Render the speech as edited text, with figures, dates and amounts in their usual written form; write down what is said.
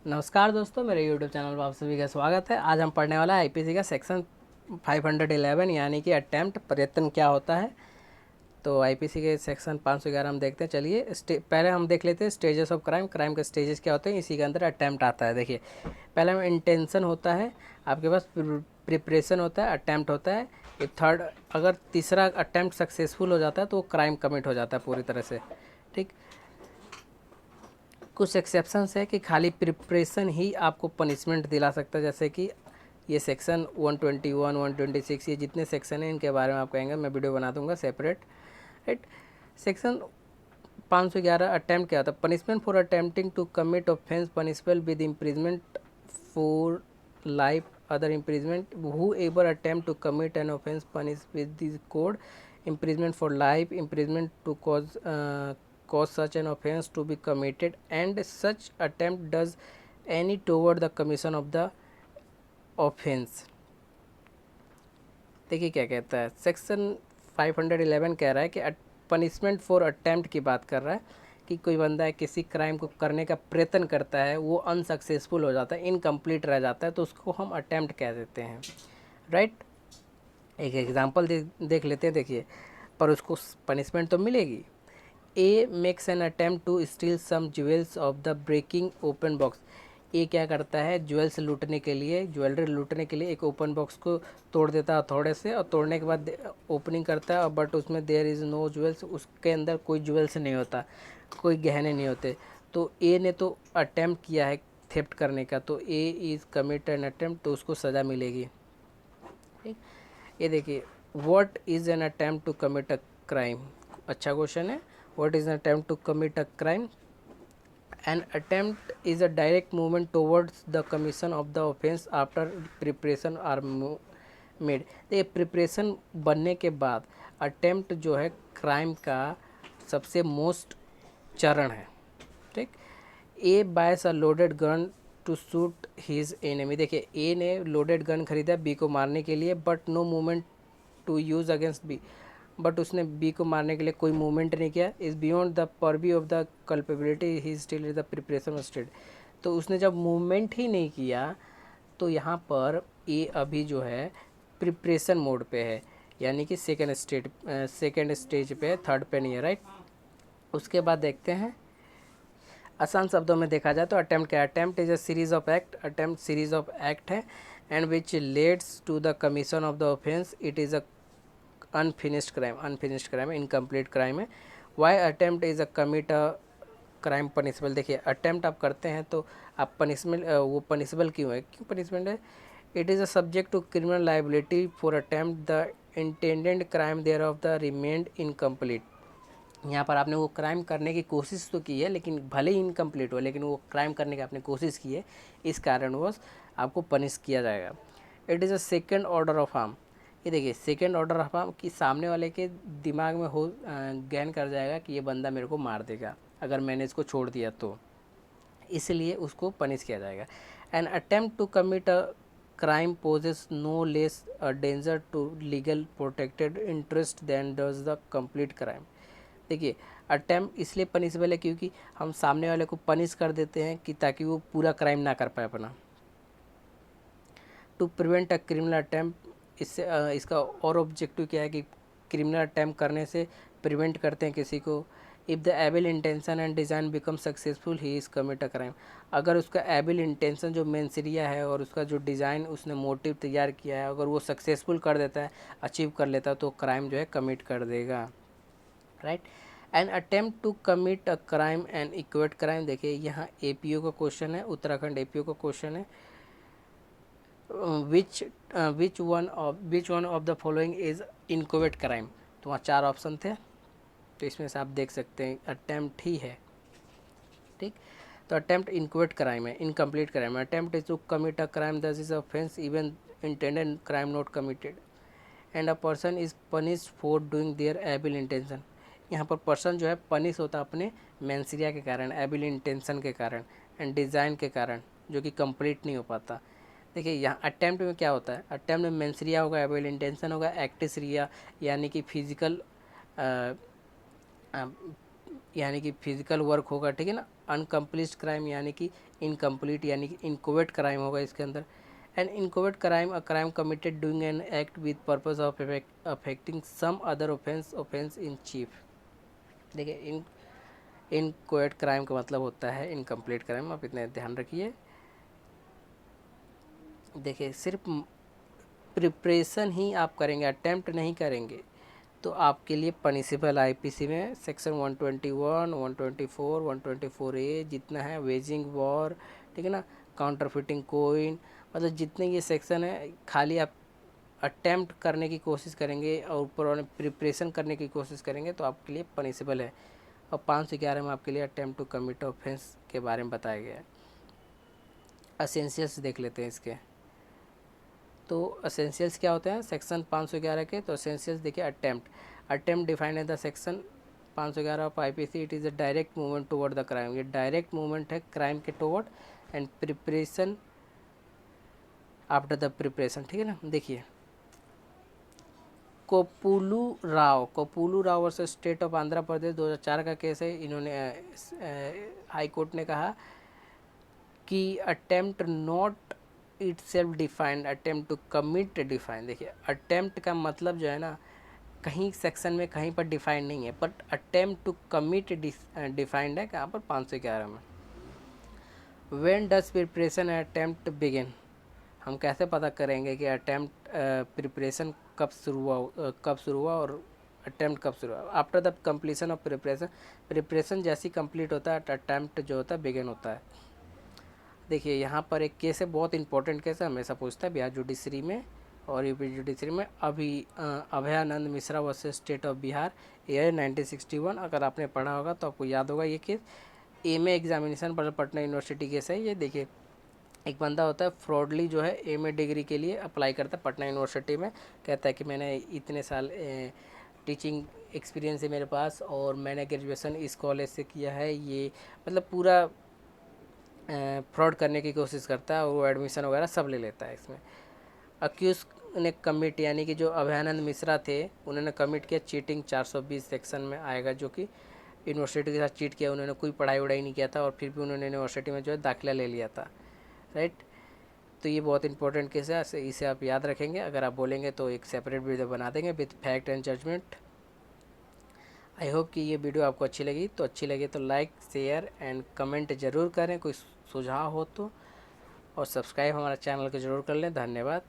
नमस्कार दोस्तों, मेरे YouTube चैनल पर आप सभी का स्वागत है। आज हम पढ़ने वाला है आईपीसी का सेक्शन 511 यानी कि अटेम्प्ट प्रयत्न क्या होता है। तो आईपीसी के सेक्शन 511 हम देखते हैं। चलिए पहले हम देख लेते हैं स्टेजेस ऑफ क्राइम। क्राइम के स्टेजेस क्या होते हैं, इसी के अंदर अटेम्प्ट आता है। देखिए, पहले में इंटेंशन होता है, आपके पास प्रिपरेशन होता है, अटेम्प्ट होता है। ये थर्ड, अगर तीसरा अटेम्प्ट सक्सेसफुल हो जाता है तो वो क्राइम कमिट हो जाता है पूरी तरह से। ठीक, कुछ एक्सेप्शंस है कि खाली प्रिपरेशन ही आपको पनिशमेंट दिला सकता है, जैसे कि ये सेक्शन 121, 126, ये जितने सेक्शन हैं इनके बारे में आप कहेंगे, मैं वीडियो बना दूंगा सेपरेट। राइट, सेक्शन 511 अटेम्प्ट क्या होता है। Punishment for attempting to commit offence punishable with imprisonment for life, other imprisonment. Whoever attempt to commit an offence punish with this code imprisonment for life, imprisonment to cause such an offense to be committed, and such attempt does any toward the commission of the offense। देखिए क्या कहता है, section 511 कह रहा है कि punishment for attempt की बात कर रहा है कि कोई बंदा है किसी क्राइम को करने का प्रयत्न करता है, वो अनसक्सेसफुल हो जाता है, इनकम्प्लीट रह जाता है, तो उसको हम अटेम्प्ट कह देते हैं। राइट, एक एग्जांपल देख लेते हैं। देखिए, पर उसको पनिशमेंट तो मिलेगी। A makes an attempt to steal some jewels of the breaking open box. A क्या करता है, ज्वेल्स लूटने के लिए, ज्वेलरी लूटने के लिए एक ओपन बॉक्स को तोड़ देता है थोड़े से, और तोड़ने के बाद ओपनिंग करता है, और बट उसमें देयर इज़ नो ज्वेल्स, उसके अंदर कोई ज्वेल्स नहीं होता, कोई गहने नहीं होते। तो ए ने तो अटेम्प्ट किया है थेफ्ट करने का, तो A is commit an attempt, तो उसको सज़ा मिलेगी। ठीक, ये देखिए, what is an attempt to commit a crime. अच्छा क्वेश्चन है। What is an attempt to commit a crime. An attempt is a direct movement towards the commission of the offence after preparation are made. ये preparation बनने के बाद attempt जो है crime का सबसे मोस्ट चरण है। ठीक, A buys a loaded gun to shoot his enemy. देखिए, ए ने लोडेड गन खरीदा बी को मारने के लिए, but no movement to use against B, but उसने बी को मारने के लिए कोई मूवमेंट नहीं किया। Is beyond the purview of the culpability, he still is the preparation state. तो उसने जब मूवमेंट ही नहीं किया, तो यहाँ पर ए अभी जो है प्रिपरेशन मोड पे है, यानी कि सेकेंड स्टेज पे है, थर्ड पे नहीं है। राइट, उसके बाद देखते हैं आसान शब्दों में देखा जाए तो अटेम्प्ट क्या है। Attempt is a series of act, attempt series of act है, and which leads to the commission of the offence. It is a unfinished crime, unfinished crime, incomplete crime है। Why attempt is a commit a crime punishable. देखिए, attempt आप करते हैं तो आप punishment, वो punishable क्यों है, क्यों पनिशमेंट है। It is a subject to criminal liability for attempt the intended crime thereof the remained incomplete. यहाँ पर आपने वो क्राइम करने की कोशिश तो की है, लेकिन भले ही इनकम्प्लीट हो, लेकिन वो क्राइम करने की आपने कोशिश की है, इस कारणवश आपको पनिश किया जाएगा। It is a second order of harm. ये देखिए, सेकेंड ऑर्डर ऑफ हार्म कि सामने वाले के दिमाग में हो गैन कर जाएगा कि ये बंदा मेरे को मार देगा अगर मैंने इसको छोड़ दिया तो, इसलिए उसको पनिश किया जाएगा। An attempt to commit a crime poses no less a danger to legal protected interest than does the complete crime. देखिए, अटेम्प्ट इसलिए पनिशबल है क्योंकि हम सामने वाले को पनिश कर देते हैं कि ताकि वो पूरा क्राइम ना कर पाए अपना। To prevent a criminal attempt, इससे इसका और ऑब्जेक्टिव क्या है कि क्रिमिनल अटेम्प्ट करने से प्रिवेंट करते हैं किसी को। If the able intention and design become successful he is commit a crime. अगर उसका एबल इंटेंशन जो मेंसरिया है और उसका जो डिज़ाइन उसने मोटिव तैयार किया है, अगर वो सक्सेसफुल कर देता है, अचीव कर लेता है, तो क्राइम जो है कमिट कर देगा। Right, an attempt to commit a crime and equate crime. देखिए, यहाँ एपीओ का क्वेश्चन है, उत्तराखंड एपीओ का क्वेश्चन है। Which one of the following is inchoate crime. तो वहाँ चार ऑप्शन थे, तो इसमें से आप देख सकते हैं अटेम्प्ट ही है। ठीक, तो अटेम्प्ट इनकोवेट क्राइम है, इनकम्प्लीट क्राइम है। Attempt is to commit a crime thus is offence even intended crime not committed, and a person is punish for doing their evil intention. यहाँ पर पर्सन जो है punish होता है अपने मैंसरिया के कारण, एबिल इंटेंशन के कारण, एंड डिज़ाइन के कारण, जो कि कंप्लीट नहीं हो पाता। देखिए, यहाँ अटेम्प्ट में क्या होता है, अटेम्प्ट में मेंसरिया होगा, एबिल इंटेंशन होगा, एक्टिस रिया यानी कि फिजिकल यानी कि फिजिकल वर्क होगा, ठीक है ना, अनकम्प्लीट क्राइम यानी कि इनकम्प्लीट यानी कि इनकोवेट क्राइम होगा इसके अंदर। An inchoate crime a crime committed doing an act with purpose of affecting some other offence in chief. देखिए इनकोवेट क्राइम का मतलब होता है इनकम्प्लीट क्राइम, आप इतने ध्यान रखिए। देखिए सिर्फ प्रिपरेशन ही आप करेंगे, अटेम्प्ट नहीं करेंगे, तो आपके लिए पनिशेबल आईपीसी में सेक्शन 121, 124, 124A जितना है, वेजिंग वॉर, ठीक है ना, काउंटरफिटिंग कोइन, मतलब जितने ये सेक्शन है, खाली आप अटेम्प्ट करने की कोशिश करेंगे और ऊपर वाले प्रिपरेशन करने की कोशिश करेंगे तो आपके लिए पनिशेबल है। और 511 में आपके लिए अटेम्प्ट टू कमिट ऑफेंस के बारे में बताया गया है। असेंशियल्स देख लेते हैं इसके। तो असेंशियल्स क्या होते हैं सेक्शन 511 के? तो असेंशियल्स देखिए, अटेम्प्ट डिफाइंड है the section 511 of IPC, it is a direct movement toward the crime. ये डायरेक्ट मूवमेंट है क्राइम के toward, and preparation after the preparation, ठीक है ना। देखिए Koppula Rao versus state of Andhra Pradesh 2004 का केस है। इन्होंने हाई कोर्ट ने कहा कि attempt not itself defined, attempt to commit defined. देखिए अटेम्प्ट का मतलब जो है ना, कहीं सेक्शन में कहीं पर डिफाइंड नहीं है, but attempt to commit defined है कहाँ पर? 511 में। When does preparation attempt begin? हम कैसे पता करेंगे कि अटेम्प्ट प्रिपरेशन कब शुरू हुआ और अटेम्प्ट कब शुरू हुआ? After the completion of preparation जैसी कंप्लीट होता है अटेम्प्ट जो होता है बिगिन होता है। देखिए यहाँ पर एक केस है, बहुत इंपॉर्टेंट केस है, हमेशा पूछता है बिहार जुडिशरी में और यूपी जुडिशरी में। Abhayanand Mishra versus state of Bihar, year 1961। अगर आपने पढ़ा होगा तो आपको याद होगा ये केस। एमए एग्जामिनेशन पर पटना यूनिवर्सिटी केस है ये। देखिए एक बंदा होता है फ्रॉडली जो है एमए डिग्री के लिए अप्लाई करता है पटना यूनिवर्सिटी में, कहता है कि मैंने इतने साल टीचिंग एक्सपीरियंस है मेरे पास और मैंने ग्रेजुएशन इस कॉलेज से किया है, ये मतलब पूरा फ्रॉड करने की कोशिश करता है और वो एडमिशन वगैरह सब ले लेता है इसमें। अक्यूज ने कमिट, यानी कि जो अभयानंद मिश्रा थे उन्होंने कमिट किया चीटिंग, 420 सेक्शन में आएगा, जो कि यूनिवर्सिटी के साथ चीट किया। उन्होंने कोई पढ़ाई वढ़ाई नहीं किया था और फिर भी उन्होंने यूनिवर्सिटी में जो है दाखिला ले लिया था, राइट। तो ये बहुत इंपॉर्टेंट केस है, इसे आप याद रखेंगे। अगर आप बोलेंगे तो एक सेपरेट वीडियो बना देंगे with fact and judgment. I hope कि ये वीडियो आपको अच्छी लगी, तो अच्छी लगे तो लाइक शेयर एंड कमेंट ज़रूर करें, कोई सुझाव हो तो, और सब्सक्राइब हमारा चैनल को ज़रूर कर लें। धन्यवाद।